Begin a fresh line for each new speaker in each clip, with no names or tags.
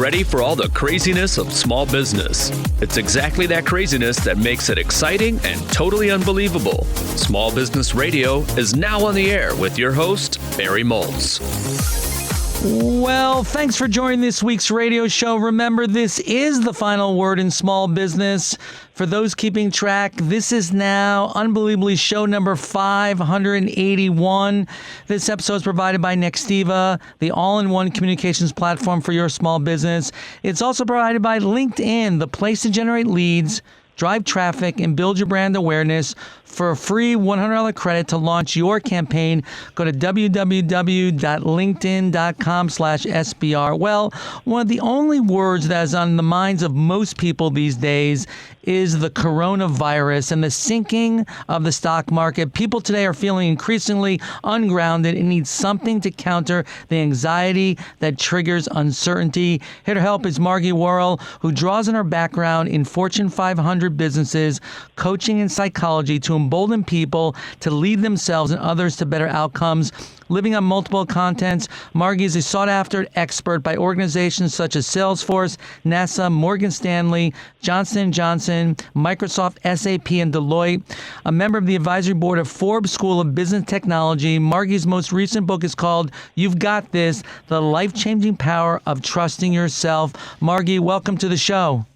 ready for all the craziness of small business. It's exactly that craziness that makes it exciting and totally unbelievable. Small Business Radio is now on the air with your host, Barry Moltz.
Well, thanks for joining this week's radio show. Remember, this is the final word in small business. For those keeping track, this is now unbelievably show number 581. This episode is provided by Nextiva, the all-in-one communications platform for your small business. It's also provided by LinkedIn, the place to generate leads, drive traffic, and build your brand awareness. For a free $100 credit to launch your campaign, go to www.linkedin.com/SBR. Well, one of the only words that is on the minds of most people these days is the coronavirus and the sinking of the stock market. People today are feeling increasingly ungrounded and need something to counter the anxiety that triggers uncertainty. Here to help is Margie Warrell, who draws on her background in Fortune 500 businesses, coaching and psychology to embolden people to lead themselves and others to better outcomes. Living on multiple continents, Margie is a sought-after expert by organizations such as Salesforce, NASA, Morgan Stanley, Johnson & Johnson, Microsoft, SAP, and Deloitte. A member of the advisory board of Forbes School of Business Technology, Margie's most recent book is called You've Got This, The Life-Changing Power of Trusting Yourself. Margie, welcome to the show.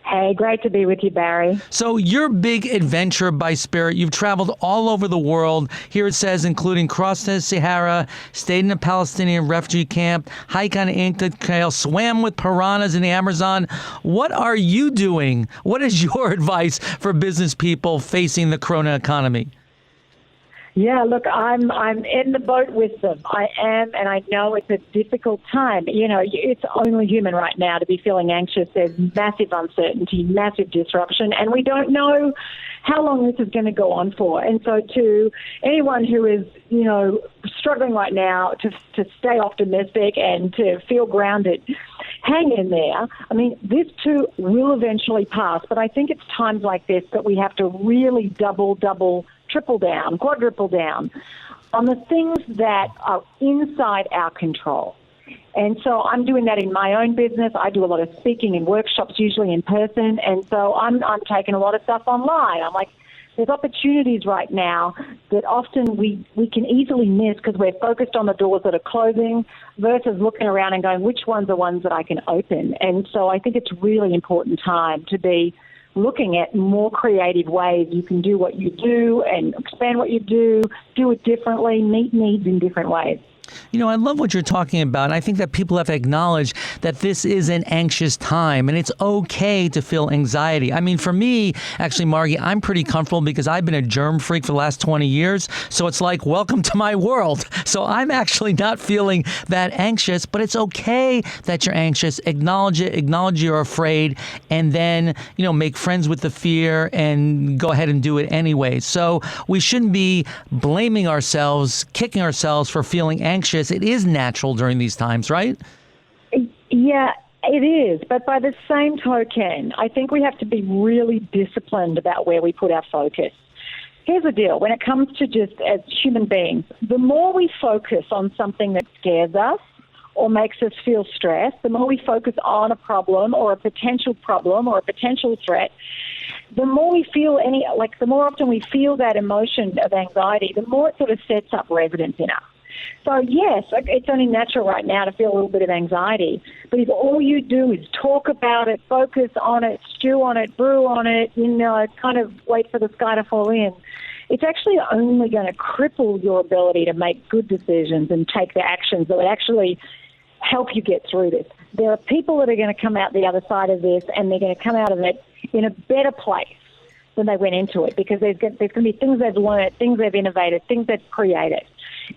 Hey, great to be with you, Barry.
So your big adventure by spirit, you've traveled all over the world. Here it says, including crossed the Sahara, stayed in a Palestinian refugee camp, hiked on an Inca trail, swam with piranhas in the Amazon. What are you doing? What is your advice for business people facing the corona economy?
Yeah, look, I'm in the boat with them. I am, and I know it's a difficult time. You know, it's only human right now to be feeling anxious. There's massive uncertainty, massive disruption, and we don't know how long this is going to go on for. And so to anyone who is, you know, struggling right now to stay optimistic and to feel grounded, hang in there. I mean, this too will eventually pass, but I think it's times like this that we have to really double, triple down, quadruple down on the things that are inside our control. And so I'm doing that in my own business. I do a lot of speaking and workshops, usually in person. And so I'm taking a lot of stuff online. I'm like, there's opportunities right now that often we can easily miss because we're focused on the doors that are closing versus looking around and going, which ones are ones that I can open? And so I think it's really important time to be looking at more creative ways you can do what you do and expand what you do it differently, meet needs in different ways.
You know, I love what you're talking about, and I think that people have to acknowledge that this is an anxious time, and it's okay to feel anxiety. I mean, for me, actually, Margie, I'm pretty comfortable because I've been a germ freak for the last 20 years, so it's like, welcome to my world. So I'm actually not feeling that anxious, but it's okay that you're anxious. Acknowledge it, acknowledge you're afraid, and then, you know, make friends with the fear and go ahead and do it anyway. So we shouldn't be blaming ourselves, kicking ourselves for feeling anxious. It is natural during these times, right?
Yeah, it is. But by the same token, I think we have to be really disciplined about where we put our focus. Here's the deal. When it comes to just as human beings, the more we focus on something that scares us or makes us feel stressed, the more we focus on a problem or a potential threat, the more we feel the more often we feel that emotion of anxiety, the more it sort of sets up residence in us. So, yes, it's only natural right now to feel a little bit of anxiety. But if all you do is talk about it, focus on it, stew on it, brew on it, you know, kind of wait for the sky to fall in, it's actually only going to cripple your ability to make good decisions and take the actions that would actually help you get through this. There are people that are going to come out the other side of this, and they're going to come out of it in a better place than they went into it, because there's going to be things they've learned, things they've innovated, things they've created.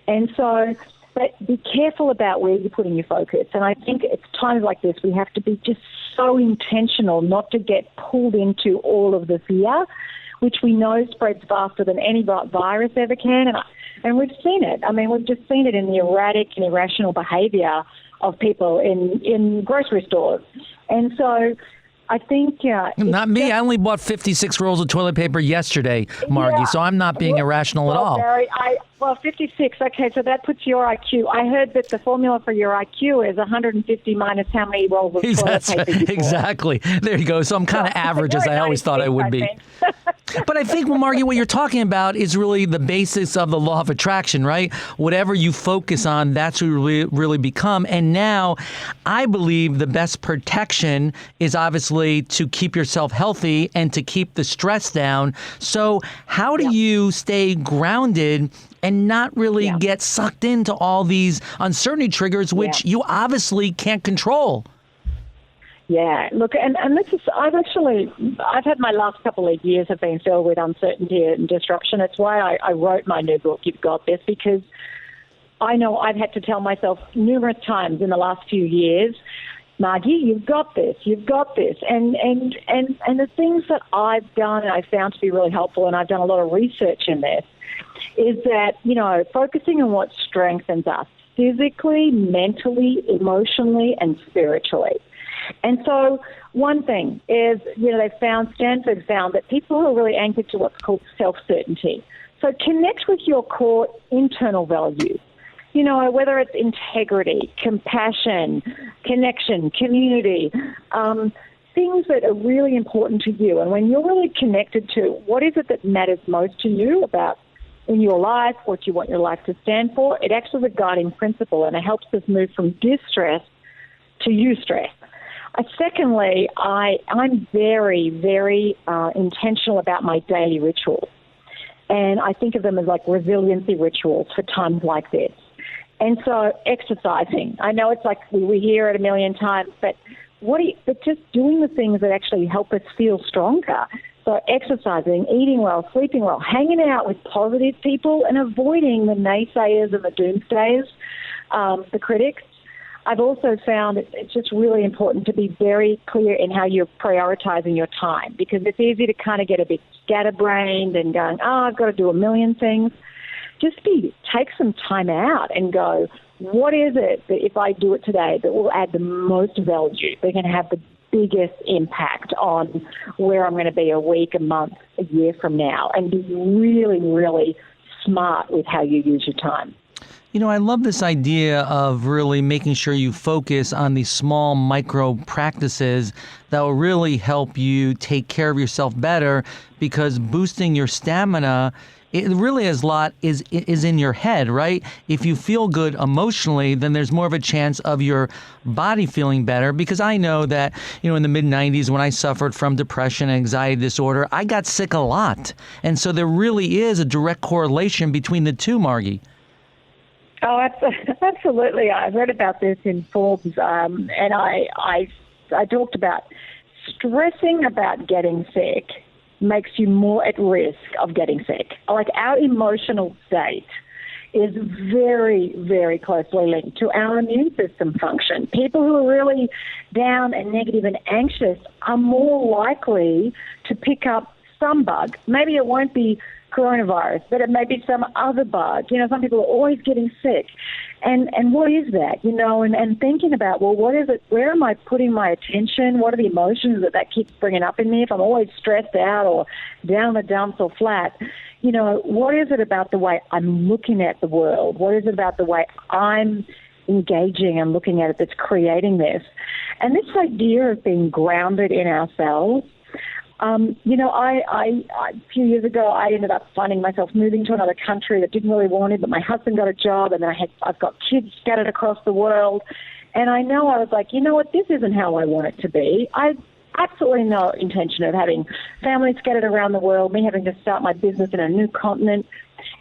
And so, but be careful about where you're putting your focus. And I think it's times like this we have to be just so intentional not to get pulled into all of the fear, which we know spreads faster than any virus ever can. And we've seen it. I mean, we've just seen it in the erratic and irrational behavior of people in grocery stores. And so I think,
Not me. I only bought 56 rolls of toilet paper yesterday, Margie, so I'm not being irrational at all.
Barry, 56. Okay, so that puts your IQ. I heard that the formula for your IQ is 150 minus how many rolls of toilet paper you bought.
Exactly. There you go. So I'm kind of average, as I always thought I would be. But I think, Margie, what you're talking about is really the basis of the law of attraction, right? Whatever you focus on, that's what you really become. And now I believe the best protection is obviously to keep yourself healthy and to keep the stress down. So how do you stay grounded and not really get sucked into all these uncertainty triggers, which you obviously can't control?
Yeah, look, and this is, I've had my last couple of years have been filled with uncertainty and disruption. It's why I wrote my new book, You've Got This, because I know I've had to tell myself numerous times in the last few years, Margie, you've got this, you've got this. And the things that I've done and I've found to be really helpful, and I've done a lot of research in this, is that, focusing on what strengthens us physically, mentally, emotionally, and spiritually. And so one thing is, Stanford found that people who are really anchored to what's called self-certainty. So connect with your core internal values, whether it's integrity, compassion, connection, community, things that are really important to you. And when you're really connected to what is it that matters most to you about in your life, what you want your life to stand for, it acts as a guiding principle, and it helps us move from distress to eustress. Secondly, I'm very, very intentional about my daily rituals. And I think of them as like resiliency rituals for times like this. And so exercising, I know it's like we hear it a million times, but just doing the things that actually help us feel stronger. So exercising, eating well, sleeping well, hanging out with positive people, and avoiding the naysayers and the doomsdayers, the critics. I've also found it's just really important to be very clear in how you're prioritizing your time, because it's easy to kind of get a bit scatterbrained and going, I've got to do a million things. Just take some time out and go, what is it that if I do it today that will add the most value? They're going to have the biggest impact on where I'm going to be a week, a month, a year from now, and be really, really smart with how you use your time.
I love this idea of really making sure you focus on these small micro practices that will really help you take care of yourself better, because boosting your stamina, it really is in your head, right? If you feel good emotionally, then there's more of a chance of your body feeling better, because I know that, in the mid-90s when I suffered from depression and anxiety disorder, I got sick a lot. And so there really is a direct correlation between the two, Margie.
Oh, absolutely. I read about this in Forbes, and I talked about stressing about getting sick makes you more at risk of getting sick. Like, our emotional state is very, very closely linked to our immune system function. People who are really down and negative and anxious are more likely to pick up some bug. Maybe it won't be coronavirus, but it may be some other bug. Some people are always getting sick. And what is that? And thinking about, well, what is it? Where am I putting my attention? What are the emotions that keeps bringing up in me? If I'm always stressed out or down the dumps or flat, what is it about the way I'm looking at the world? What is it about the way I'm engaging and looking at it that's creating this? And this idea of being grounded in ourselves, a few years ago, I ended up finding myself moving to another country that didn't really want it, but my husband got a job, and then I've got kids scattered across the world. And I was like, this isn't how I want it to be. I absolutely no intention of having family scattered around the world, me having to start my business in a new continent.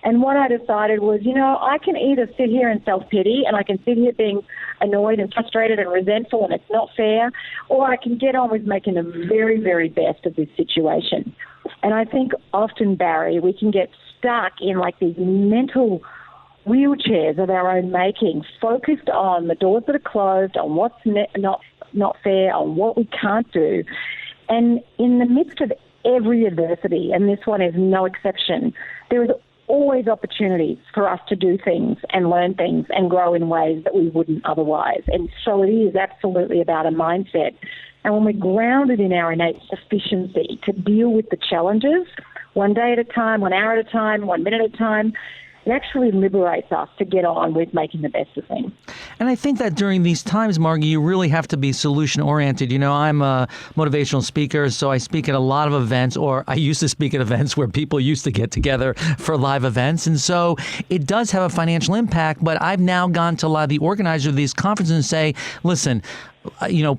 And what I decided was, I can either sit here in self-pity, and I can sit here being annoyed and frustrated and resentful, and it's not fair, or I can get on with making the very, very best of this situation. And I think often, Barry, we can get stuck in like these mental wheelchairs of our own making, focused on the doors that are closed, on what's not fair, on what we can't do. And in the midst of every adversity, and this one is no exception, there is always opportunities for us to do things and learn things and grow in ways that we wouldn't otherwise. And so it is absolutely about a mindset. And when we're grounded in our innate sufficiency to deal with the challenges, one day at a time, 1 hour at a time, 1 minute at a time, it actually liberates us to get on with making the best of things.
And I think that during these times, Margie, you really have to be solution-oriented. You know, I'm a motivational speaker, so I speak at a lot of events, or I used to speak at events where people used to get together for live events. And so it does have a financial impact, but I've now gone to a lot of the organizers of these conferences and say, listen,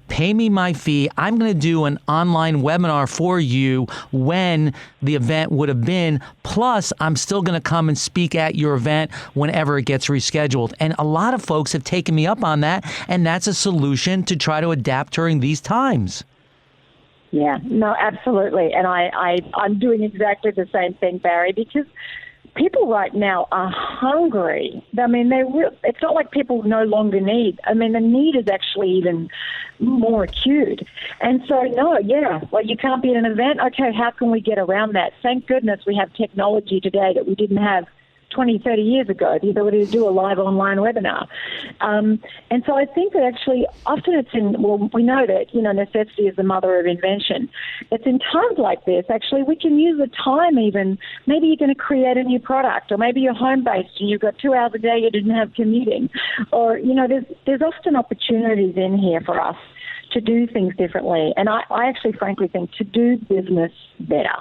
pay me my fee. I'm going to do an online webinar for you when the event would have been. Plus, I'm still going to come and speak at your event whenever it gets rescheduled. And a lot of folks have taken me up on that, and that's a solution to try to adapt during these times.
Yeah, no, absolutely. And I'm doing exactly the same thing, Barry, because people right now are hungry. I mean, it's not like people no longer need. I mean, the need is actually even more acute. And so, you can't be at an event. Okay, how can we get around that? Thank goodness we have technology today that we didn't have 20, 30 years ago, the ability to do a live online webinar. And so I think that actually often we know that, necessity is the mother of invention. It's in times like this, actually, we can use the time even. Maybe you're going to create a new product, or maybe you're home-based and you've got 2 hours a day you didn't have commuting. Or, there's often opportunities in here for us to do things differently. And I actually frankly think to do business better.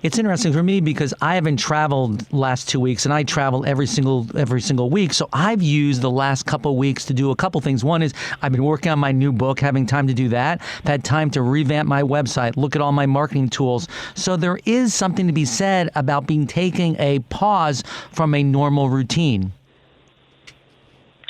It's interesting for me because I haven't traveled last 2 weeks, and I travel every single week. So I've used the last couple of weeks to do a couple things. One is I've been working on my new book, having time to do that. I've had time to revamp my website, look at all my marketing tools. So there is something to be said about taking a pause from a normal routine.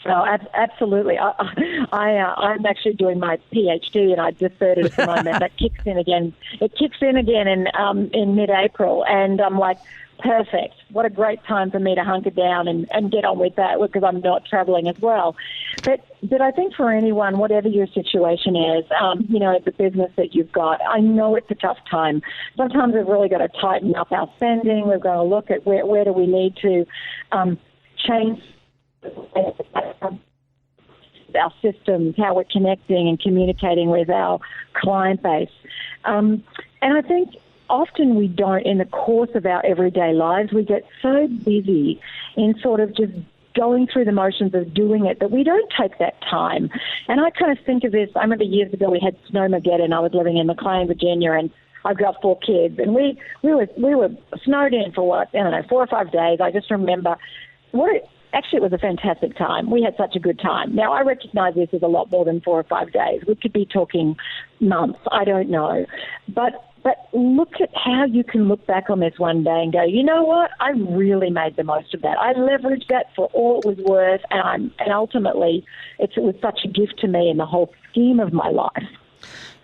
Oh, absolutely. I'm actually doing my PhD, and I deferred it at the moment. That kicks in again. It kicks in again in mid-April, and I'm like, perfect. What a great time for me to hunker down and get on with that, because I'm not traveling as well. But I think for anyone, whatever your situation is, the business that you've got, I know it's a tough time. Sometimes we've really got to tighten up our spending. We've got to look at where do we need to change our systems, how we're connecting and communicating with our client base. And I think often we don't, in the course of our everyday lives, we get so busy in sort of just going through the motions of doing it that we don't take that time. And I kind of think of this, I remember years ago we had Snowmageddon. I was living in McLean, Virginia, and I've got 4 kids, and we were snowed in for 4 or 5 days. I just remember Actually, it was a fantastic time. We had such a good time. Now, I recognize this is a lot more than 4 or 5 days. We could be talking months. I don't know. But look at how you can look back on this one day and go, you know what? I really made the most of that. I leveraged that for all it was worth, and ultimately it was such a gift to me in the whole scheme of my life.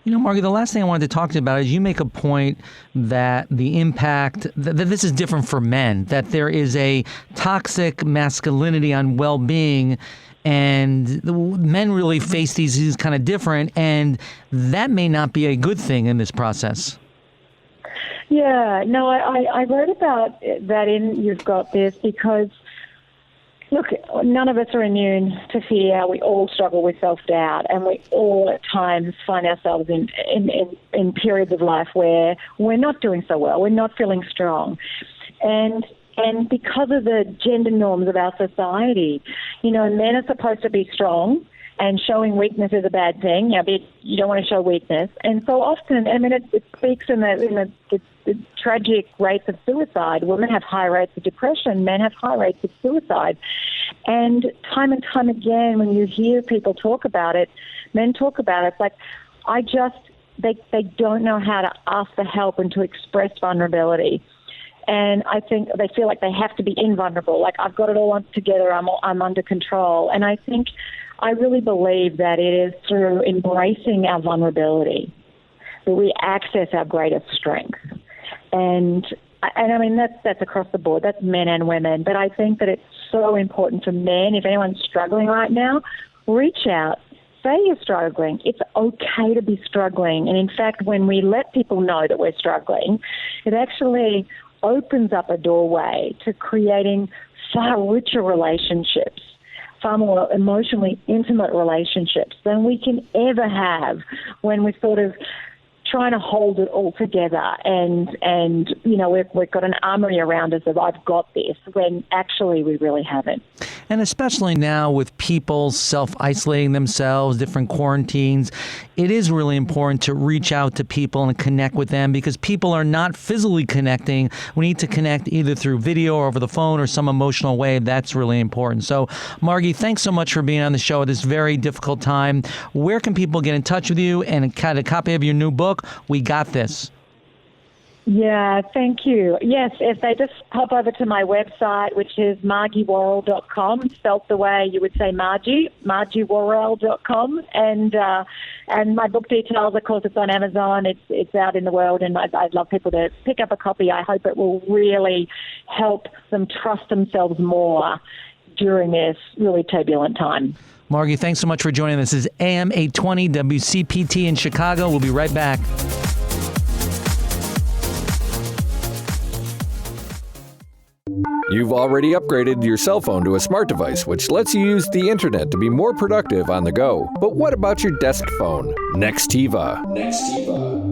Margie, the last thing I wanted to talk to you about is you make a point that the impact, that this is different for men, that there is a toxic masculinity on well-being, and men really face these kind of different, and that may not be a good thing in this process.
Yeah, no, I wrote about that in You've Got This because, look, none of us are immune to fear. We all struggle with self-doubt, and we all at times find ourselves in periods of life where we're not doing so well. We're not feeling strong. And because of the gender norms of our society, men are supposed to be strong, and showing weakness is a bad thing. You don't want to show weakness. And so often, it speaks in the tragic rates of suicide. Women have high rates of depression. Men have high rates of suicide. And time again, when you hear people talk about it, men talk about it, it's like, they don't know how to ask for help and to express vulnerability. And I think they feel like they have to be invulnerable. Like, I've got it all together. I'm under control. And I really believe that it is through embracing our vulnerability that we access our greatest strength. And I mean, that's across the board. That's men and women. But I think that it's so important for men. If anyone's struggling right now, reach out. Say you're struggling. It's okay to be struggling. And in fact, when we let people know that we're struggling, it actually opens up a doorway to creating far richer relationships, far more emotionally intimate relationships than we can ever have when we're sort of trying to hold it all together and you know, we've got an armory around us of I've got this, when actually we really haven't.
And especially now with people self-isolating themselves, different quarantines, it is really important to reach out to people and connect with them, because people are not physically connecting. We need to connect either through video or over the phone or some emotional way. That's really important. So, Margie, thanks so much for being on the show at this very difficult time. Where can people get in touch with you and get a copy of your new book, We Got This?
Yeah, thank you. Yes, if they just hop over to my website, which is margiewarrell.com, spelt the way you would say Margie, margiewarrell.com, and my book details, of course, it's on Amazon, it's out in the world, and I'd love people to pick up a copy. I hope it will really help them trust themselves more during this really turbulent time.
Margie, thanks so much for joining us. This is AM 820 WCPT in Chicago. We'll be right back.
You've already upgraded your cell phone to a smart device, which lets you use the internet to be more productive on the go. But what about your desk phone? Nextiva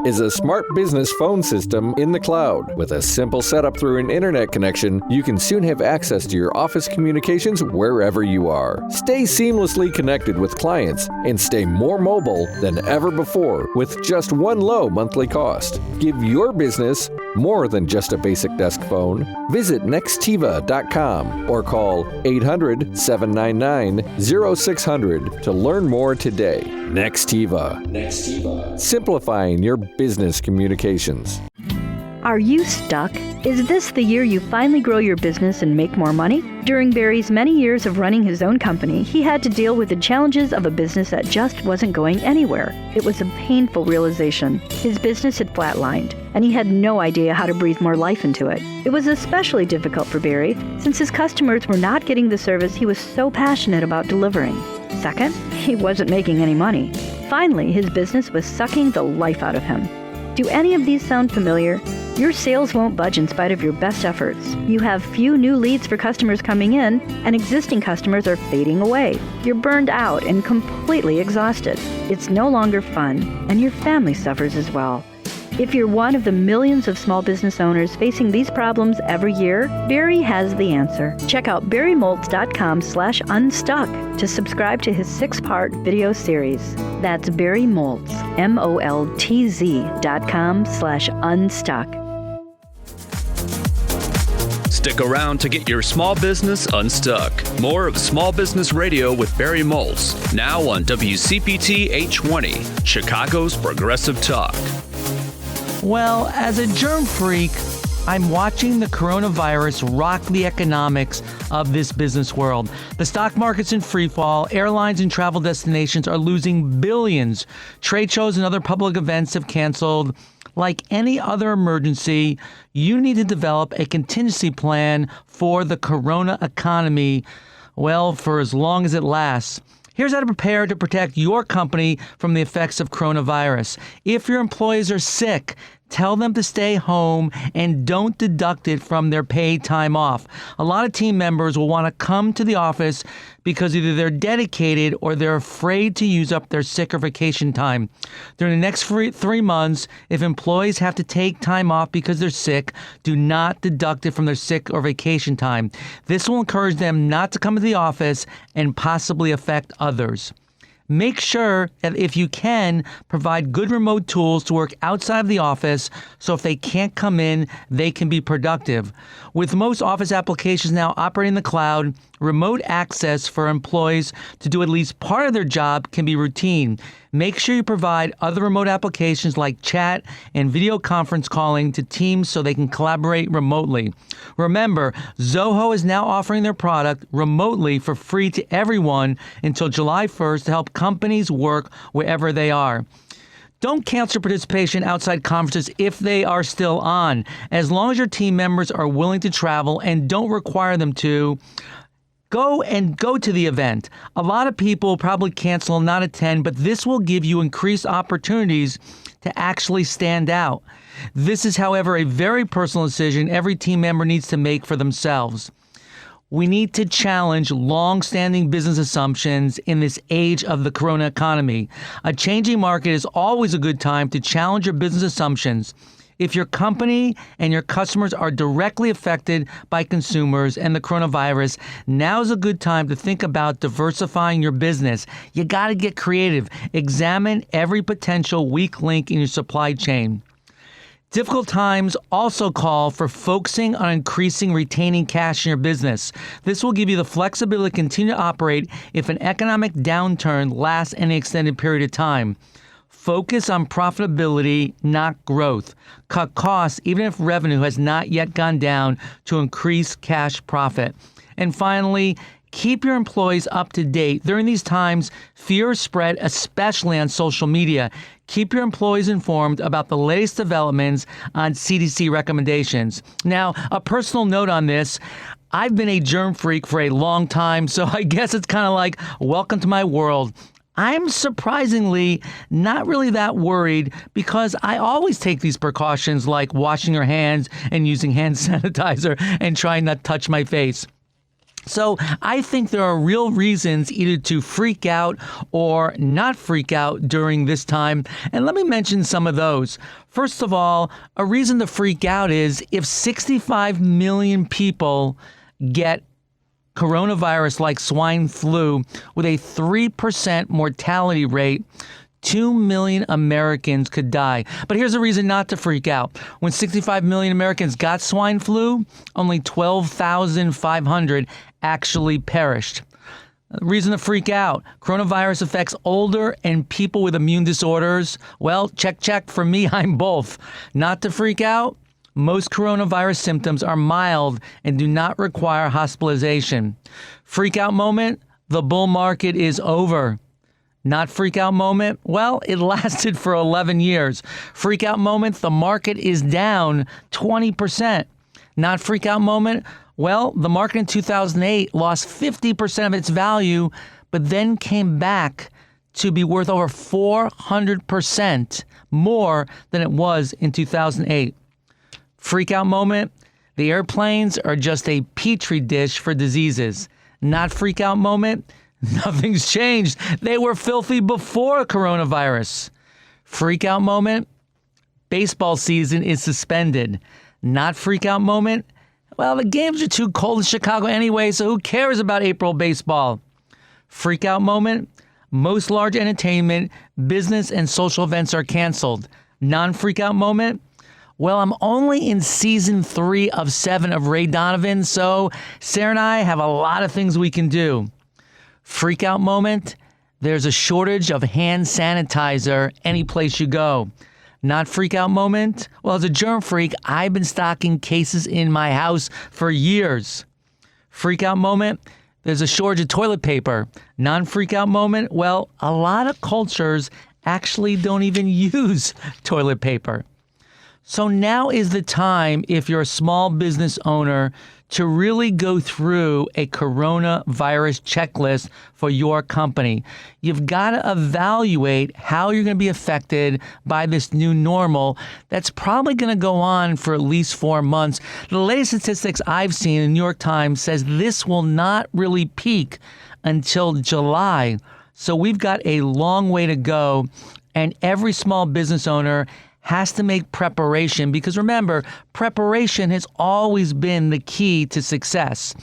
is a smart business phone system in the cloud. With a simple setup through an internet connection, you can soon have access to your office communications wherever you are. Stay seamlessly connected with clients and stay more mobile than ever before with just one low monthly cost. Give your business more than just a basic desk phone. Visit Nextiva.com or call 800-799-0600 to learn more today. Nextiva. Simplifying your business communications.
Are you stuck? Is this the year you finally grow your business and make more money? During Barry's many years of running his own company, he had to deal with the challenges of a business that just wasn't going anywhere. It was a painful realization. His business had flatlined, and he had no idea how to breathe more life into it. It was especially difficult for Barry, since his customers were not getting the service he was so passionate about delivering. Second, he wasn't making any money. Finally, his business was sucking the life out of him. Do any of these sound familiar? Your sales won't budge in spite of your best efforts. You have few new leads for customers coming in, and existing customers are fading away. You're burned out and completely exhausted. It's no longer fun, and your family suffers as well. If you're one of the millions of small business owners facing these problems every year, Barry has the answer. Check out barrymoltz.com/unstuck to subscribe to his 6-part video series. That's Barry Moltz, MOLTZ.com/unstuck.
Stick around to get your small business unstuck. More of Small Business Radio with Barry Moltz, now on WCPT 820, Chicago's Progressive Talk.
Well, as a germ freak, I'm watching the coronavirus rock the economics of this business world. The stock market's in free fall. Airlines and travel destinations are losing billions. Trade shows and other public events have canceled. Like any other emergency, you need to develop a contingency plan for the corona economy, well, for as long as it lasts. Here's how to prepare to protect your company from the effects of coronavirus. If your employees are sick, tell them to stay home and don't deduct it from their paid time off. A lot of team members will want to come to the office because either they're dedicated or they're afraid to use up their sick or vacation time. During the next 3 months, if employees have to take time off because they're sick, do not deduct it from their sick or vacation time. This will encourage them not to come to the office and possibly affect others. Make sure that if you can, provide good remote tools to work outside of the office so if they can't come in, they can be productive. With most office applications now operating in the cloud, remote access for employees to do at least part of their job can be routine. Make sure you provide other remote applications like chat and video conference calling to teams so they can collaborate remotely. Remember, Zoho is now offering their product remotely for free to everyone until July 1st to help companies work wherever they are. Don't cancel participation outside conferences if they are still on. As long as your team members are willing to travel and don't require them to, go to the event. A lot of people probably cancel and not attend, but this will give you increased opportunities to actually stand out. This is, however, a very personal decision every team member needs to make for themselves. We need to challenge long-standing business assumptions in this age of the corona economy. A changing market is always a good time to challenge your business assumptions. If your company and your customers are directly affected by consumers and the coronavirus, now's a good time to think about diversifying your business. You got to get creative. Examine every potential weak link in your supply chain. Difficult times also call for focusing on increasing retaining cash in your business. This will give you the flexibility to continue to operate if an economic downturn lasts any extended period of time. Focus on profitability, not growth. Cut costs, even if revenue has not yet gone down, to increase cash profit. And finally, keep your employees up to date. During these times, fear is spread, especially on social media. Keep your employees informed about the latest developments on CDC recommendations. Now, a personal note on this. I've been a germ freak for a long time, so I guess it's kind of like, welcome to my world. I'm surprisingly not really that worried because I always take these precautions like washing your hands and using hand sanitizer and trying not to touch my face. So I think there are real reasons either to freak out or not freak out during this time. And let me mention some of those. First of all, a reason to freak out is if 65 million people get coronavirus like swine flu with a 3% mortality rate, 2 million Americans could die. But here's a reason not to freak out. When 65 million Americans got swine flu, only 12,500 actually perished. Reason to freak out. Coronavirus affects older and people with immune disorders. Well, check. For me, I'm both. Not to freak out. Most coronavirus symptoms are mild and do not require hospitalization. Freak out moment. The bull market is over. Not freak out moment? Well, it lasted for 11 years. Freak out moment, the market is down 20%. Not freak out moment? Well, the market in 2008 lost 50% of its value, but then came back to be worth over 400% more than it was in 2008. Freak out moment? The airplanes are just a petri dish for diseases. Not freak out moment? Nothing's changed. They were filthy before coronavirus. Freak out moment? Baseball season is suspended. Not freak out moment? Well, the games are too cold in Chicago anyway, so who cares about April baseball? Freak out moment? Most large entertainment, business, and social events are canceled. Non-freak out moment? Well, I'm only in season 3 of 7 of Ray Donovan, so Sarah and I have a lot of things we can do. Freak out moment? There's a shortage of hand sanitizer any place you go. Not freak out moment? Well, as a germ freak, I've been stocking cases in my house for years. Freak out moment? There's a shortage of toilet paper. Non-freak out moment? Well, a lot of cultures actually don't even use toilet paper. So now is the time, if you're a small business owner, to really go through a coronavirus checklist for your company. You've got to evaluate how you're going to be affected by this new normal that's probably going to go on for at least 4 months. The latest statistics I've seen in the New York Times says this will not really peak until July. So we've got a long way to go, and every small business owner has to make preparation because remember, preparation has always been the key to success.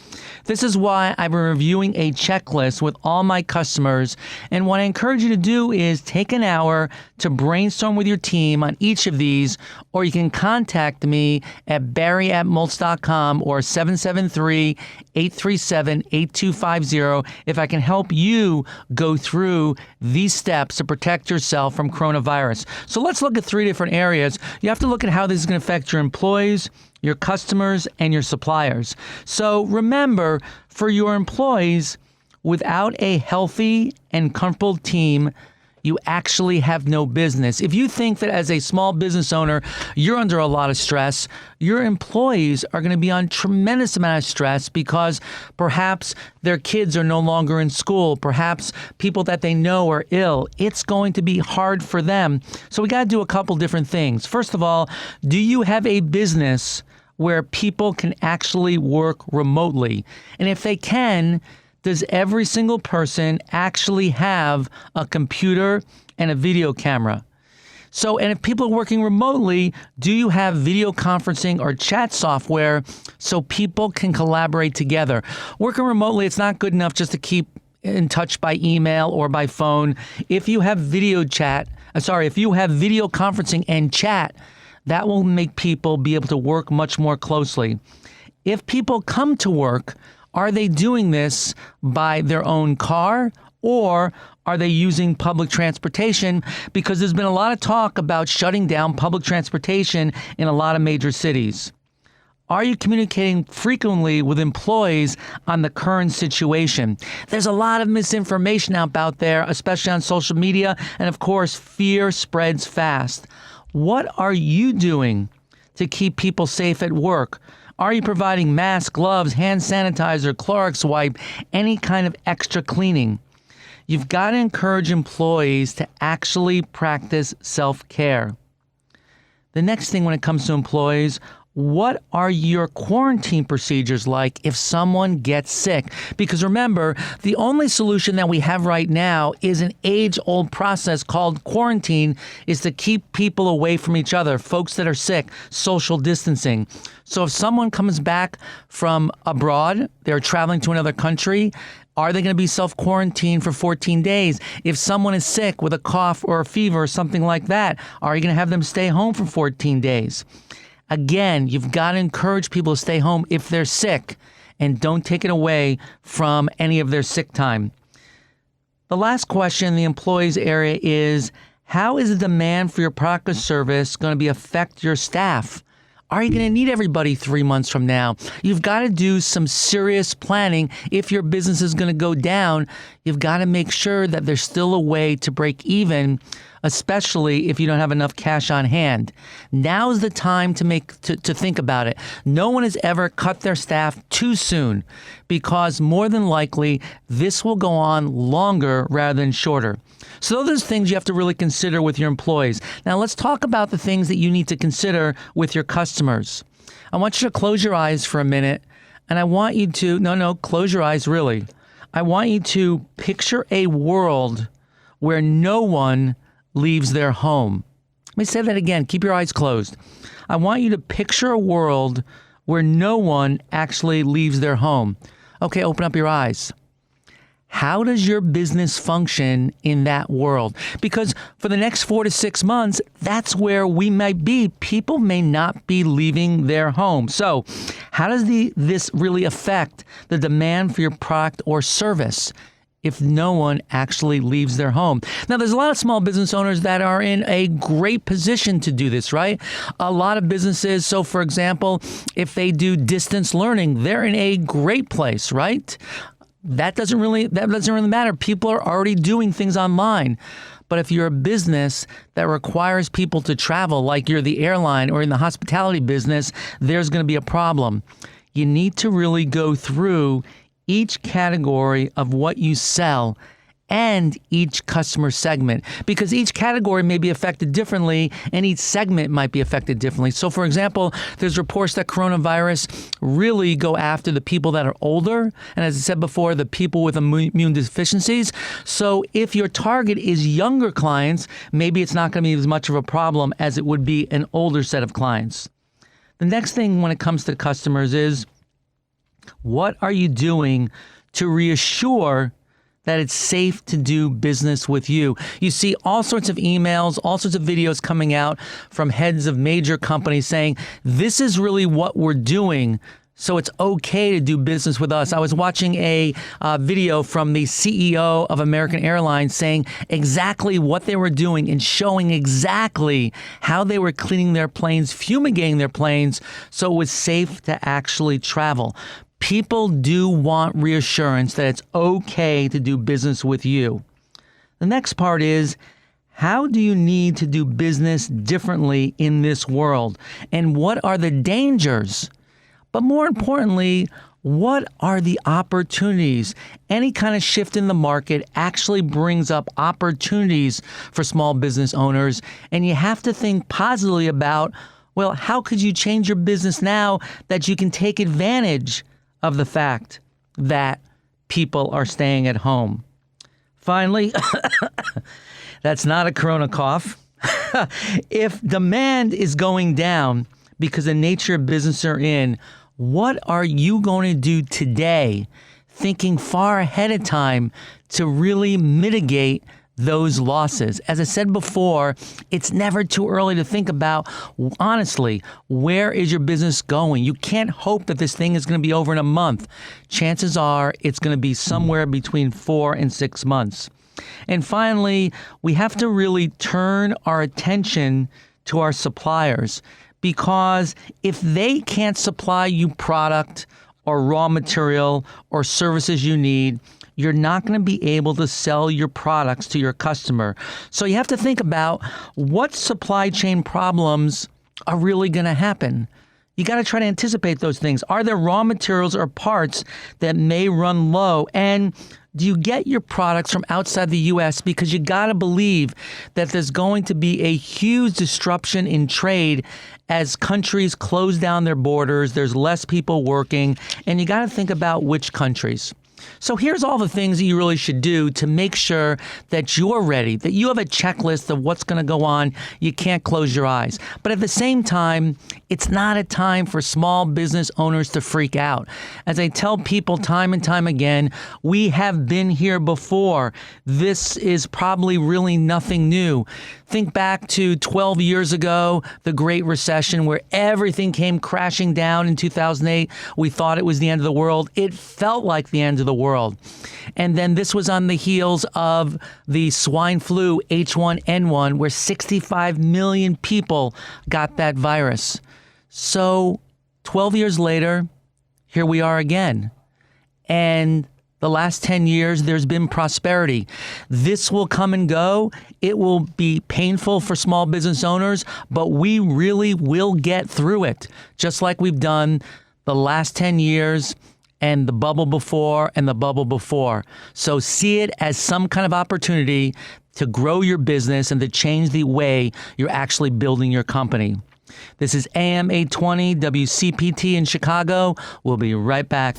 This is why I've been reviewing a checklist with all my customers. And what I encourage you to do is take an hour to brainstorm with your team on each of these, or you can contact me at barry@mults.com or 773-837-8250 if I can help you go through these steps to protect yourself from coronavirus. So let's look at 3 different areas. You have to look at how this is going to affect your employees, your customers, and your suppliers. So remember, for your employees, without a healthy and comfortable team, you actually have no business. If you think that as a small business owner, you're under a lot of stress, your employees are going to be on tremendous amount of stress because perhaps their kids are no longer in school. Perhaps people that they know are ill. It's going to be hard for them. So we got to do a couple different things. First of all, do you have a business where people can actually work remotely? And if they can, does every single person actually have a computer and a video camera? So, and if people are working remotely, do you have video conferencing or chat software so people can collaborate together? Working remotely, it's not good enough just to keep in touch by email or by phone. If you have video conferencing and chat, that will make people be able to work much more closely. If people come to work, are they doing this by their own car or are they using public transportation? Because there's been a lot of talk about shutting down public transportation in a lot of major cities. Are you communicating frequently with employees on the current situation? There's a lot of misinformation out there, especially on social media, and of course, fear spreads fast. What are you doing to keep people safe at work? Are you providing masks, gloves, hand sanitizer, Clorox wipe, any kind of extra cleaning? You've got to encourage employees to actually practice self-care. The next thing when it comes to employees, what are your quarantine procedures like if someone gets sick? Because remember, the only solution that we have right now is an age-old process called quarantine, is to keep people away from each other, folks that are sick, social distancing. So if someone comes back from abroad, they're traveling to another country, are they going to be self-quarantined for 14 days? If someone is sick with a cough or a fever or something like that, are you going to have them stay home for 14 days? Again, you've got to encourage people to stay home if they're sick and don't take it away from any of their sick time. The last question in the employees area is, how is the demand for your product or service going to affect your staff? Are you going to need everybody 3 months from now? You've got to do some serious planning. If your business is going to go down, you've got to make sure that there's still a way to break even, especially if you don't have enough cash on hand. Now's the time to think about it. No one has ever cut their staff too soon because more than likely this will go on longer rather than shorter. So those are things you have to really consider with your employees. Now let's talk about the things that you need to consider with your customers. I want you to close your eyes for a minute, and I want you to, close your eyes really. I want you to picture a world where no one leaves their home. Let me say that again. Keep your eyes closed. I want you to picture a world where no one actually leaves their home. Okay, open up your eyes. How does your business function in that world? Because for the next 4 to 6 months, that's where we might be. People may not be leaving their home. So how does this really affect the demand for your product or service if no one actually leaves their home? Now, there's a lot of small business owners that are in a great position to do this, right? A lot of businesses, so for example, if they do distance learning, they're in a great place, right? That doesn't really matter. People are already doing things online. But if you're a business that requires people to travel, like you're the airline or in the hospitality business, there's going to be a problem. You need to really go through each category of what you sell and each customer segment, because each category may be affected differently and each segment might be affected differently. So for example, there's reports that coronavirus really go after the people that are older, and as I said before, the people with immune deficiencies. So if your target is younger clients, maybe it's not going to be as much of a problem as it would be an older set of clients. The next thing when it comes to customers is, what are you doing to reassure that it's safe to do business with you? You see all sorts of emails, all sorts of videos coming out from heads of major companies saying, this is really what we're doing, so it's okay to do business with us. I was watching a video from the CEO of American Airlines saying exactly what they were doing and showing exactly how they were cleaning their planes, fumigating their planes, so it was safe to actually travel. People do want reassurance that it's okay to do business with you. The next part is, How do you need to do business differently in this world? And what are the dangers? But more importantly, what are the opportunities? Any kind of shift in the market actually brings up opportunities for small business owners. And you have to think positively about, well, how could you change your business now that you can take advantage of the fact that people are staying at home? Finally, that's not a corona cough. If demand is going down because the nature of business are in, what are you going to do today, thinking far ahead of time to really mitigate those losses? As I said before, it's never too early to think about, honestly, where is your business going? You can't hope that this thing is going to be over in a month. Chances are it's going to be somewhere between 4 and 6 months. And finally, we have to really turn our attention to our suppliers, because if they can't supply you product or raw material or services you need, you're not going to be able to sell your products to your customer. So you have to think about what supply chain problems are really going to happen. You got to try to anticipate those things. Are there raw materials or parts that may run low? And do you get your products from outside the U.S.? Because you got to believe that there's going to be a huge disruption in trade as countries close down their borders. There's less people working, and you got to think about which countries. So here's all the things that you really should do to make sure that you're ready, that you have a checklist of what's going to go on. You can't close your eyes. But at the same time, it's not a time for small business owners to freak out. As I tell people time and time again, we have been here before. This is probably really nothing new. Think back to 12 years ago, the Great Recession, where everything came crashing down in 2008. We thought it was the end of the world. It felt like the end of the world. And then this was on the heels of the swine flu H1N1, where 65 million people got that virus. So 12 years later, here we are again. And the last 10 years, there's been prosperity. This will come and go. It will be painful for small business owners, but we really will get through it, just like we've done the last 10 years and the bubble before and the bubble before. So see it as some kind of opportunity to grow your business and to change the way you're actually building your company. This is AM 820 WCPT in Chicago. We'll be right back.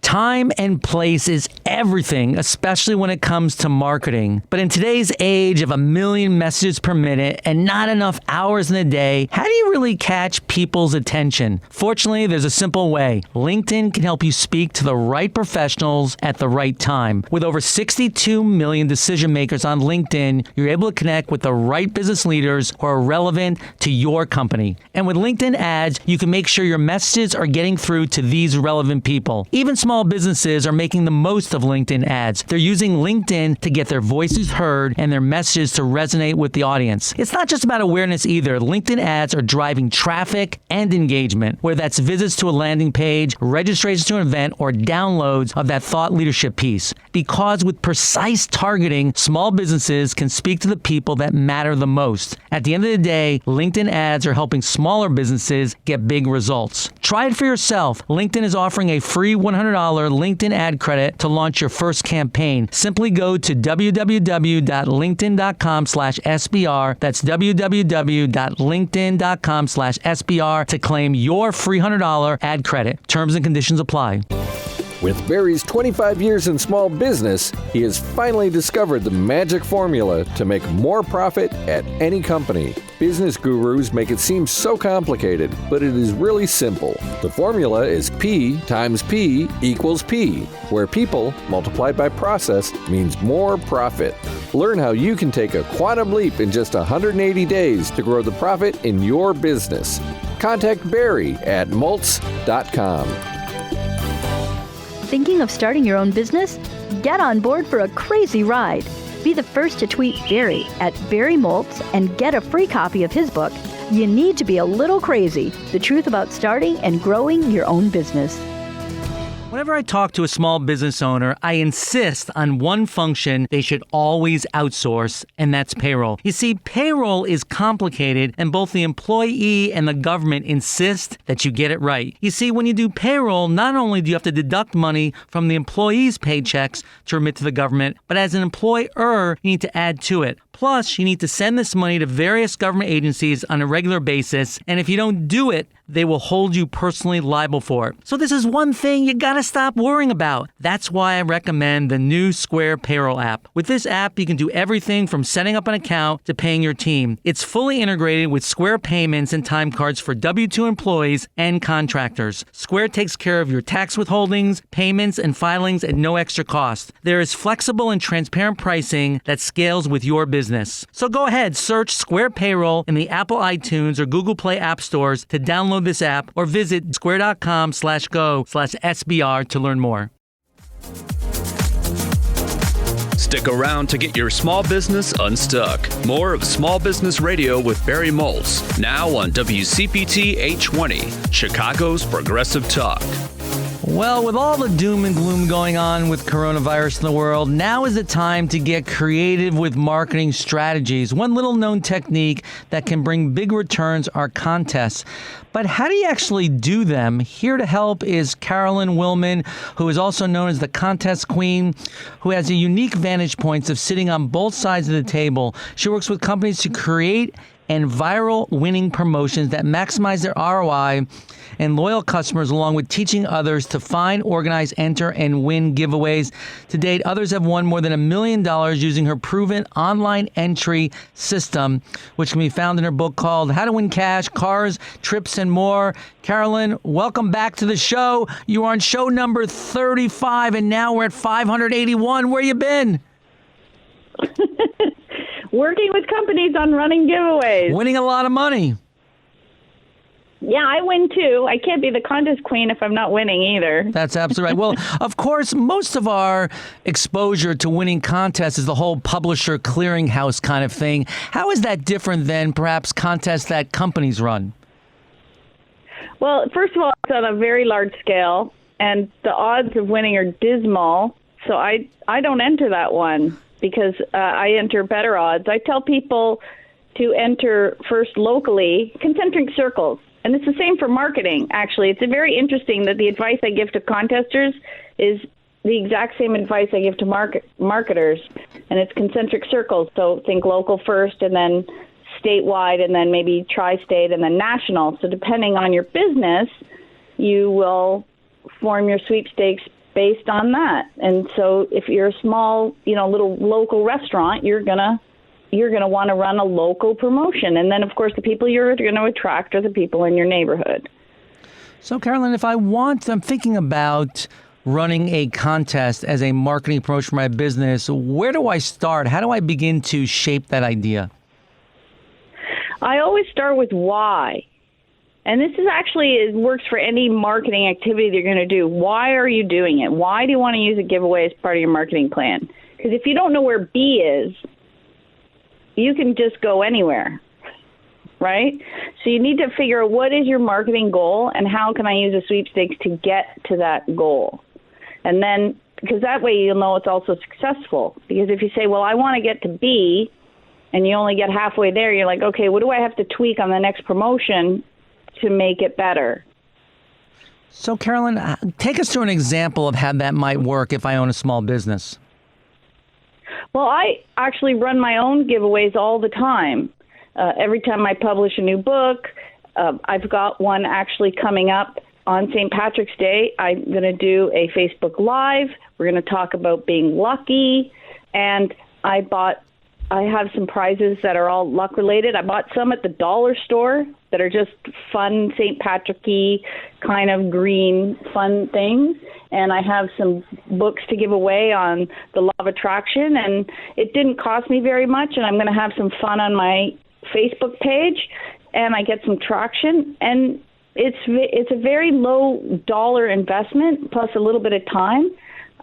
Time and place is everything, especially when it comes to marketing. But in today's age of 1 million messages per minute and not enough hours in a day, how do you really catch people's attention? Fortunately, there's a simple way. LinkedIn can help you speak to the right professionals at the right time. With over 62 million decision makers on LinkedIn, you're able to connect with the right business leaders who are relevant to your company. And with LinkedIn ads, you can make sure your messages are getting through to these relevant people. Even small businesses are making the most of LinkedIn ads. They're using LinkedIn to get their voices heard and their messages to resonate with the audience. It's not just about awareness either. LinkedIn ads are driving traffic and engagement, whether that's visits to a landing page, registrations to an event, or downloads of that thought leadership piece. Because with precise targeting, small businesses can speak to the people that matter the most. At the end of the day, LinkedIn ads are helping smaller businesses get big results. Try it for yourself. LinkedIn is offering a free $100 LinkedIn ad credit to launch your first campaign. Simply go to www.linkedin.com/SBR. That's www.linkedin.com/SBR to claim your free $100 ad credit. Terms and conditions apply.
With Barry's 25 years in small business, he has finally discovered the magic formula to make more profit at any company. Business gurus make it seem so complicated, but it is really simple. The formula is P times P equals P, where people multiplied by process means more profit. Learn how you can take a quantum leap in just 180 days to grow the profit in your business. Contact Barry at Maltz.com.
Thinking of starting your own business? Get on board for a crazy ride. Be the first to tweet Barry at Barry Maltz and get a free copy of his book, You Need to Be a Little Crazy: The Truth About Starting and Growing Your Own Business.
Whenever I talk to a small business owner, I insist on one function they should always outsource, and that's payroll. You see, payroll is complicated, and both the employee and the government insist that you get it right. You see, when you do payroll, not only do you have to deduct money from the employee's paychecks to remit to the government, but as an employer, you need to add to it. Plus, you need to send this money to various government agencies on a regular basis, and if you don't do it, they will hold you personally liable for it. So this is one thing you gotta stop worrying about. That's why I recommend the new Square Payroll app. With this app, you can do everything from setting up an account to paying your team. It's fully integrated with Square payments and time cards for W-2 employees and contractors. Square takes care of your tax withholdings, payments, and filings at no extra cost. There is flexible and transparent pricing that scales with your business. So go ahead, search Square Payroll in the Apple iTunes or Google Play app stores to download this app, or visit square.com/go/SBR to learn more.
Stick around to get your small business unstuck. More of Small Business Radio with Barry Moltz, now on WCPT 820, Chicago's Progressive Talk.
Well, with all the doom and gloom going on with coronavirus in the world, now is the time to get creative with marketing strategies. One little known technique that can bring big returns are contests. But how do you actually do them? Here to help is Carolyn Willman, who is also known as the Contest Queen, who has a unique vantage points of sitting on both sides of the table. She works with companies to create and viral winning promotions that maximize their ROI and loyal customers, along with teaching others to find, organize, enter, and win giveaways. To date, others have won more than $1 million using her proven online entry system, which can be found in her book called How to Win Cash, Cars, Trips, and More. Carolyn, welcome back to the show. You are on show number 35, and now we're at 581. Where you been?
Working with companies on running giveaways.
Winning a lot of money.
Yeah, I win too. I can't be the contest queen if I'm not winning either.
That's absolutely right. Well, of course, most of our exposure to winning contests is the whole publisher clearinghouse kind of thing. How is that different than perhaps contests that companies run?
Well, first of all, it's on a very large scale, and the odds of winning are dismal. So I don't enter that one because I enter better odds. I tell people to enter first locally, concentric circles. And it's the same for marketing, actually. It's very interesting that the advice I give to contesters is the exact same advice I give to marketers, and it's concentric circles. So think local first, and then statewide, and then maybe tri-state, and then national. So depending on your business, you will form your sweepstakes based on that. And so if you're a small, little local restaurant, you're gonna want to run a local promotion. And then, of course, the people you're going to attract are the people in your neighborhood.
So, Carolyn, if I'm thinking about running a contest as a marketing promotion for my business, where do I start? How do I begin to shape that idea?
I always start with why. And this is actually, it works for any marketing activity you're going to do. Why are you doing it? Why do you want to use a giveaway as part of your marketing plan? Because if you don't know where B is, you can just go anywhere, right? So you need to figure out what is your marketing goal and how can I use a sweepstakes to get to that goal. And then, because that way you'll know it's also successful. Because if you say, well, I want to get to B, and you only get halfway there, you're like, okay, what do I have to tweak on the next promotion to make it better?
So, Carolyn, take us through an example of how that might work if I own a small business.
Well, I actually run my own giveaways all the time. Every time I publish a new book, I've got one actually coming up on St. Patrick's Day. I'm going to do a Facebook Live. We're going to talk about being lucky. And I have some prizes that are all luck related. I bought some at the dollar store that are just fun, St. Patrick-y, kind of green, fun things. And I have some books to give away on the law of attraction. And it didn't cost me very much. And I'm going to have some fun on my Facebook page. And I get some traction. And it's a very low dollar investment, plus a little bit of time.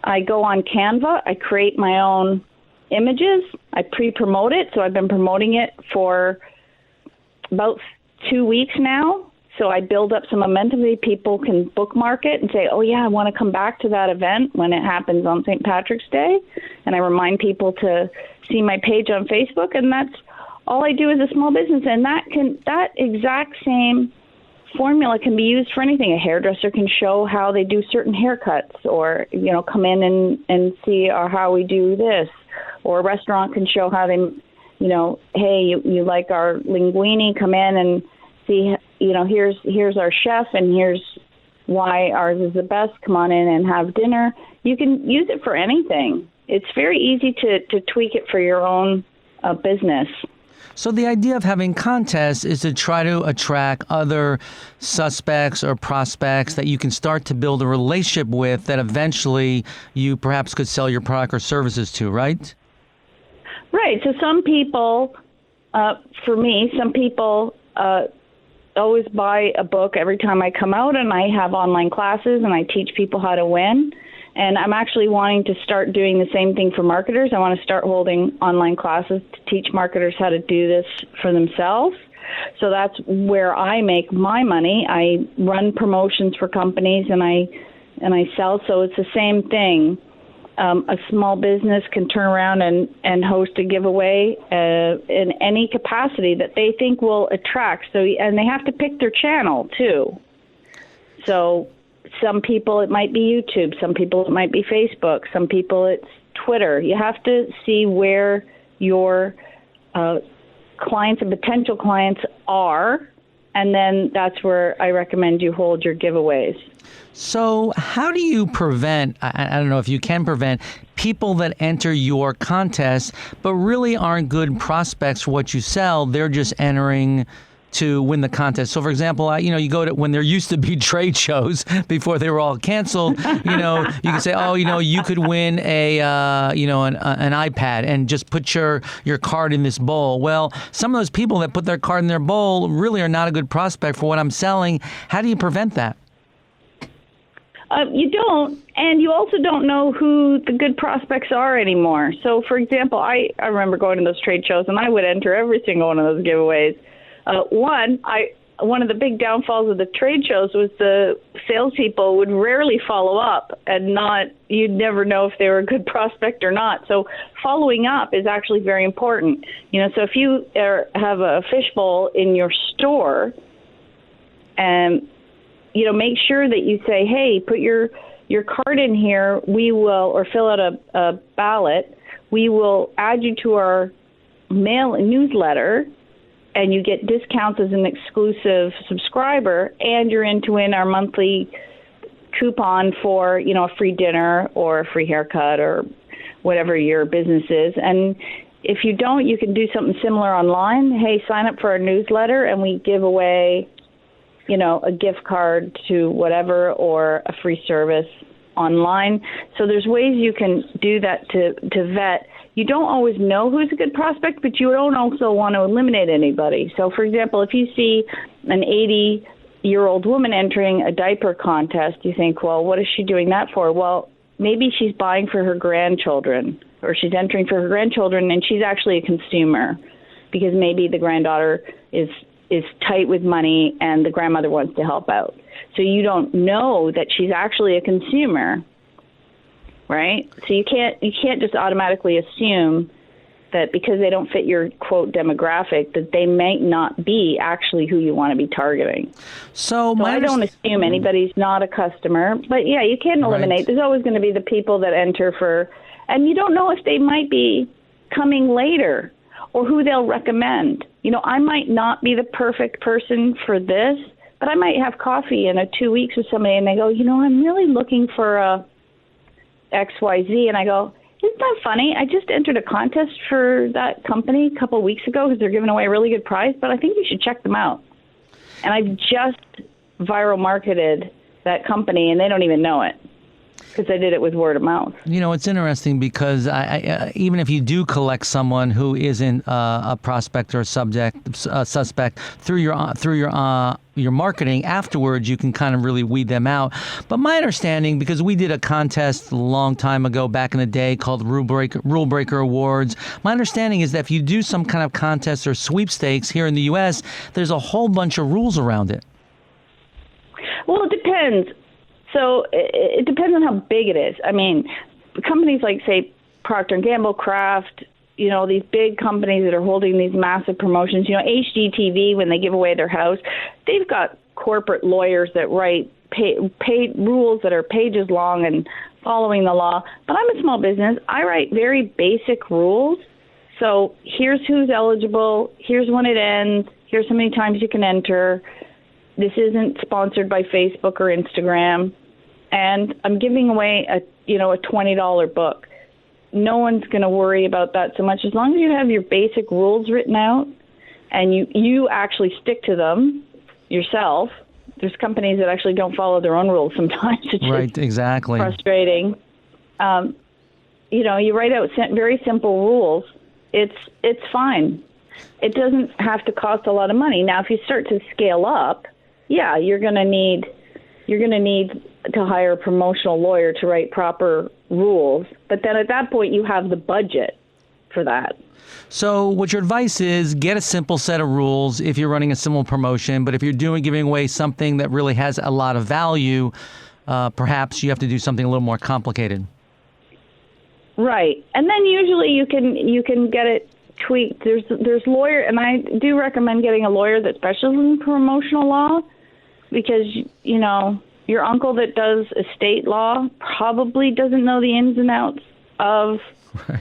I go on Canva. I create my own images. I pre-promote it. So I've been promoting it for about 2 weeks now. So I build up some momentum. People can bookmark it and say, oh, yeah, I want to come back to that event when it happens on St. Patrick's Day. And I remind people to see my page on Facebook. And that's all I do as a small business. And that exact same formula can be used for anything. A hairdresser can show how they do certain haircuts, or, come in and see how we do this. Or a restaurant can show how they, hey, you like our linguine, come in and see, here's our chef, and here's why ours is the best. Come on in and have dinner. You can use it for anything. It's very easy to tweak it for your own business.
So the idea of having contests is to try to attract other suspects or prospects that you can start to build a relationship with that eventually you perhaps could sell your product or services to, right?
Right. So some people, for me, always buy a book every time I come out, and I have online classes and I teach people how to win. And I'm actually wanting to start doing the same thing for marketers. I want to start holding online classes to teach marketers how to do this for themselves. So that's where I make my money. I run promotions for companies and I sell. So it's the same thing. A small business can turn around and host a giveaway in any capacity that they think will attract. And they have to pick their channel too. So some people it might be YouTube, some people it might be Facebook, some people it's Twitter. You have to see where your clients and potential clients are, and then that's where I recommend you hold your giveaways.
So how do you prevent, I don't know if you can prevent, people that enter your contest but really aren't good prospects for what you sell? They're just entering to win the contest. So, for example, you go to, when there used to be trade shows before they were all canceled, you can say, you could win an iPad and just put your card in this bowl. Well, some of those people that put their card in their bowl really are not a good prospect for what I'm selling. How do you prevent that?
You don't, and you also don't know who the good prospects are anymore. So, for example, I remember going to those trade shows, and I would enter every single one of those giveaways. One of the big downfalls of the trade shows was the salespeople would rarely follow up, and you'd never know if they were a good prospect or not. So following up is actually very important. So if you have a fishbowl in your store, and make sure that you say, hey, put your card in here. We will, or fill out a ballot. We will add you to our mail newsletter, and you get discounts as an exclusive subscriber, and you're in to win our monthly coupon for, a free dinner or a free haircut or whatever your business is. And if you don't, you can do something similar online. Hey, sign up for our newsletter, and we give away, a gift card to whatever, or a free service online. So there's ways you can do that to vet. You don't always know who's a good prospect, but you don't also want to eliminate anybody. So, for example, if you see an 80-year-old woman entering a diaper contest, you think, well, what is she doing that for? Well, maybe she's buying for her grandchildren, or she's entering for her grandchildren, and she's actually a consumer because maybe the granddaughter is tight with money and the grandmother wants to help out. So you don't know that she's actually a consumer. Right? So you can't just automatically assume that because they don't fit your, quote, demographic, that they might not be actually who you want to be targeting. So I don't assume anybody's not a customer. But, yeah, you can eliminate. Right. There's always going to be the people that enter for, and you don't know if they might be coming later or who they'll recommend. I might not be the perfect person for this, but I might have coffee in 2 weeks with somebody, and they go, I'm really looking for a XYZ, and I go, isn't that funny? I just entered a contest for that company a couple of weeks ago because they're giving away a really good prize, but I think you should check them out. And I've just viral marketed that company, and they don't even know it because I did it with word of mouth.
It's interesting because I even if you do collect someone who isn't a prospect or a suspect through your marketing, afterwards you can kind of really weed them out. But my understanding, because we did a contest a long time ago back in the day called Rule Breaker Awards, my understanding is that if you do some kind of contest or sweepstakes here in the U.S., there's a whole bunch of rules around it.
Well, it depends. So it depends on how big it is. I mean, companies like, say, Procter & Gamble, Kraft, these big companies that are holding these massive promotions, HGTV, when they give away their house, they've got corporate lawyers that write pay rules that are pages long and following the law. But I'm a small business. I write very basic rules. So here's who's eligible. Here's when it ends. Here's how many times you can enter. This isn't sponsored by Facebook or Instagram. And I'm giving away a $20 book. No one's going to worry about that so much. As long as you have your basic rules written out and you actually stick to them yourself. There's companies that actually don't follow their own rules sometimes. It's
right, exactly.
Frustrating. You write out very simple rules. It's fine. It doesn't have to cost a lot of money. Now, if you start to scale up, yeah, you're going to need to hire a promotional lawyer to write proper rules. But then at that point, you have the budget for that.
So what your advice is, get a simple set of rules if you're running a simple promotion. But if you're giving away something that really has a lot of value, perhaps you have to do something a little more complicated.
Right. And then usually you can get it tweaked. There's lawyer, and I do recommend getting a lawyer that specializes in promotional law, because, your uncle that does estate law probably doesn't know the ins and outs of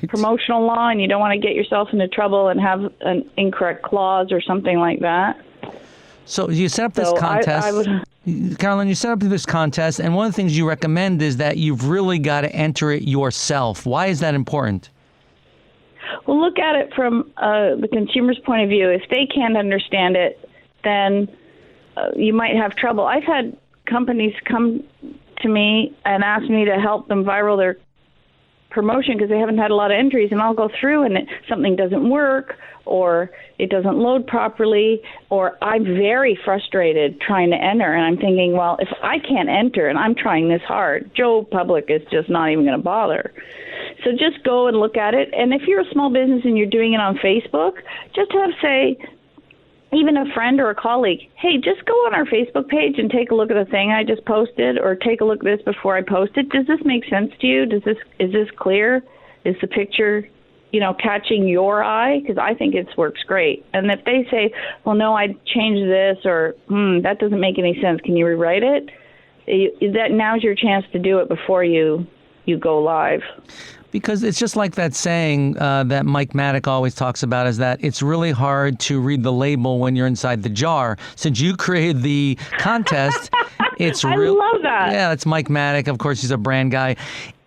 promotional law, and you don't want to get yourself into trouble and have an incorrect clause or something like that.
So you set up this contest. Carolyn, you set up this contest, and one of the things you recommend is that you've really got to enter it yourself. Why is that important?
Well, look at it from the consumer's point of view. If they can't understand it, then you might have trouble. I've had companies come to me and ask me to help them viral their promotion because they haven't had a lot of entries, and I'll go through and something doesn't work, or it doesn't load properly, or I'm very frustrated trying to enter, and I'm thinking, well, if I can't enter and I'm trying this hard, Joe Public is just not even going to bother. So just go and look at it. And if you're a small business and you're doing it on Facebook, just have, say, even a friend or a colleague, hey, just go on our Facebook page and take a look at the thing I just posted, or take a look at this before I post it. Does this make sense to you? Is this clear? Is the picture, catching your eye? Because I think it works great. And if they say, well, no, I changed this, or that doesn't make any sense, can you rewrite it? That now's your chance to do it before you go live.
Because it's just like that saying that Mike Maddock always talks about, is that it's really hard to read the label when you're inside the jar. Since you created the contest, it's
I love that.
Yeah, that's Mike Maddock. Of course, he's a brand guy.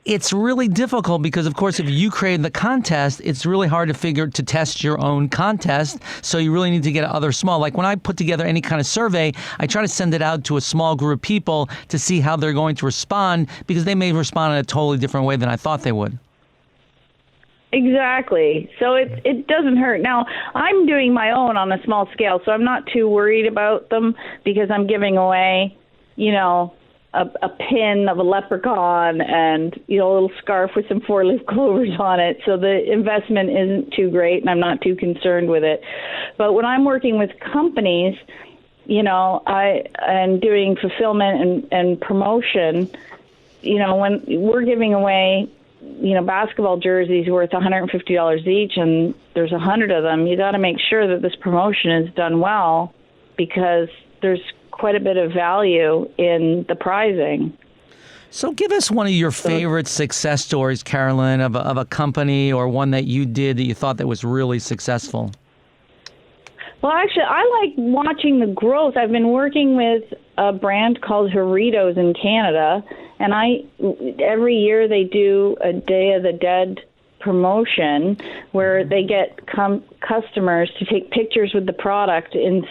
It's really difficult because, of course, if you create the contest, it's really hard to test your own contest. So you really need to get other small. Like when I put together any kind of survey, I try to send it out to a small group of people to see how they're going to respond, because they may respond in a totally different way than I thought they would.
Exactly. So it doesn't hurt. Now, I'm doing my own on a small scale, so I'm not too worried about them, because I'm giving away, a pin of a leprechaun and, a little scarf with some 4-leaf clovers on it. So the investment isn't too great, and I'm not too concerned with it. But when I'm working with companies, and doing fulfillment and promotion, when we're giving away basketball jerseys worth $150 each, and there's 100 of them, you got to make sure that this promotion is done well, because there's quite a bit of value in the prizing.
So give us one of your favorite success stories, Carolyn, of a company, or one that you did that you thought that was really successful.
Well, actually, I like watching the growth. I've been working with a brand called Doritos in Canada, and every year they do a Day of the Dead promotion where they get customers to take pictures with the product in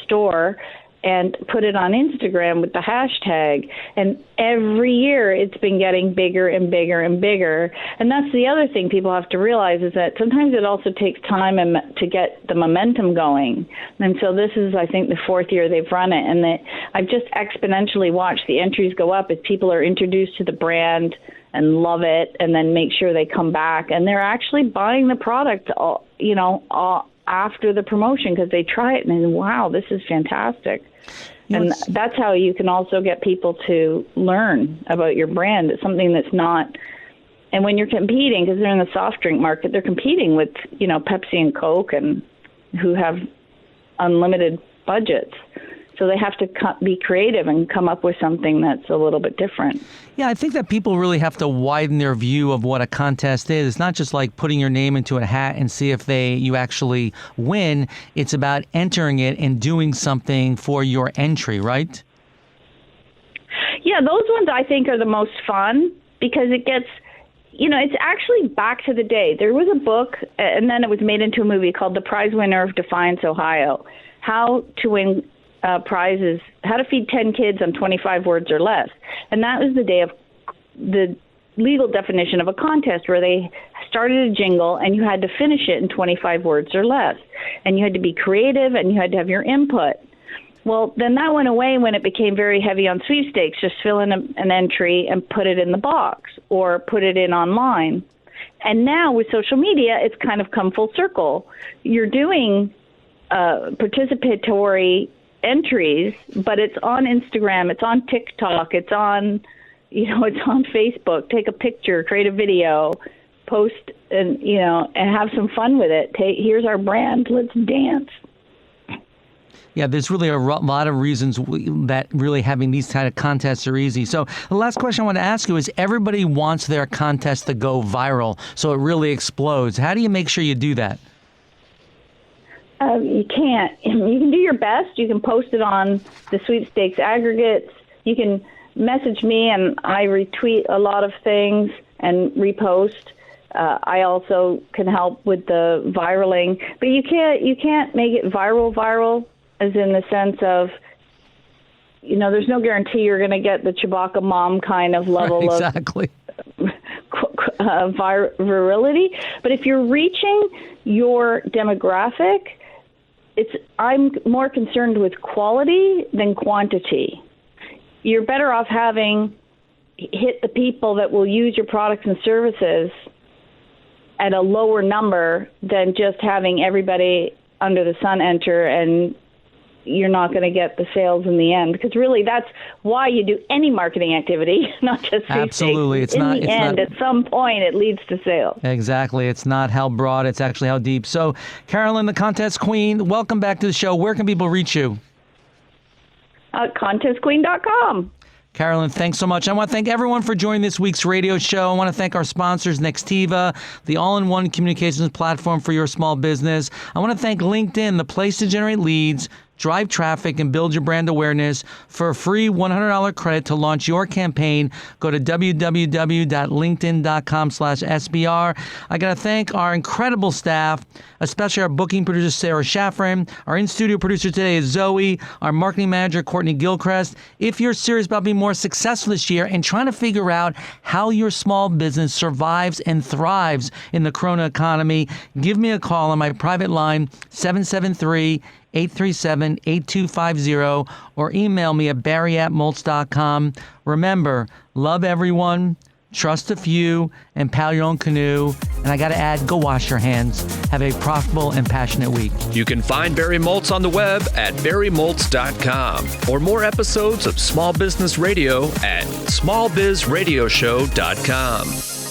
store and put it on Instagram with the hashtag. And every year it's been getting bigger and bigger and bigger. And that's the other thing people have to realize, is that sometimes it also takes time to get the momentum going. And so this is, I think, the 4th year they've run it. And I've just exponentially watched the entries go up as people are introduced to the brand and love it, and then make sure they come back. And they're actually buying the product, after the promotion, because they try it and wow, this is fantastic. And that's how you can also get people to learn about your brand. It's something that's not, and when you're competing, because they're in the soft drink market, they're competing with, Pepsi and Coke and who have unlimited budgets. So they have to be creative and come up with something that's a little bit different.
Yeah, I think that people really have to widen their view of what a contest is. It's not just like putting your name into a hat and see if you actually win. It's about entering it and doing something for your entry, right?
Yeah, those ones I think are the most fun because it gets, it's actually back to the day. There was a book, and then it was made into a movie called The Prize Winner of Defiance, Ohio. How to win prizes, how to feed 10 kids on 25 words or less. And that was the day of the legal definition of a contest where they started a jingle and you had to finish it in 25 words or less. And you had to be creative and you had to have your input. Well, then that went away when it became very heavy on sweepstakes. Just fill in an entry and put it in the box or put it in online. And now with social media, it's kind of come full circle. You're doing participatory entries, but it's on Instagram, it's on TikTok, it's on Facebook. Take a picture, create a video, post, and have some fun with it. Here's our brand, let's dance.
Yeah, there's really a lot of reasons that really having these kind of contests are easy. So the last question I want to ask you is, everybody wants their contest to go viral, so it really explodes. How do you make sure you do that?
You can't. You can do your best. You can post it on the sweepstakes aggregates. You can message me, and I retweet a lot of things and repost. I also can help with the viraling, but you can't make it viral, as in the sense of, there's no guarantee you're going to get the Chewbacca mom kind of level
exactly.
of virility. But if you're reaching your demographic, I'm more concerned with quality than quantity. You're better off having hit the people that will use your products and services at a lower number than just having everybody under the sun enter, and you're not going to get the sales in the end. Because really, that's why you do any marketing activity, not just
absolutely. It's not.
At some point, it leads to sales.
Exactly. It's not how broad; it's actually how deep. So, Carolyn, the contest queen, welcome back to the show. Where can people reach you?
Contestqueen.com.
Carolyn, thanks so much. I want to thank everyone for joining this week's radio show. I want to thank our sponsors, Nextiva, the all-in-one communications platform for your small business. I want to thank LinkedIn, the place to generate leads, drive traffic, and build your brand awareness. For a free $100 credit to launch your campaign, go to www.linkedin.com/SBR. I got to thank our incredible staff, especially our booking producer, Sarah Shaffrin. Our in-studio producer today is Zoe. Our marketing manager, Courtney Gilchrist. If you're serious about being more successful this year and trying to figure out how your small business survives and thrives in the Corona economy, give me a call on my private line, 773-837-8250, or email me at barry@moltz.com. Remember, love everyone, trust a few, and paddle your own canoe. And I got to add, go wash your hands. Have a profitable and passionate week.
You can find Barry Moltz on the web at barrymoltz.com, or more episodes of Small Business Radio at smallbizradioshow.com.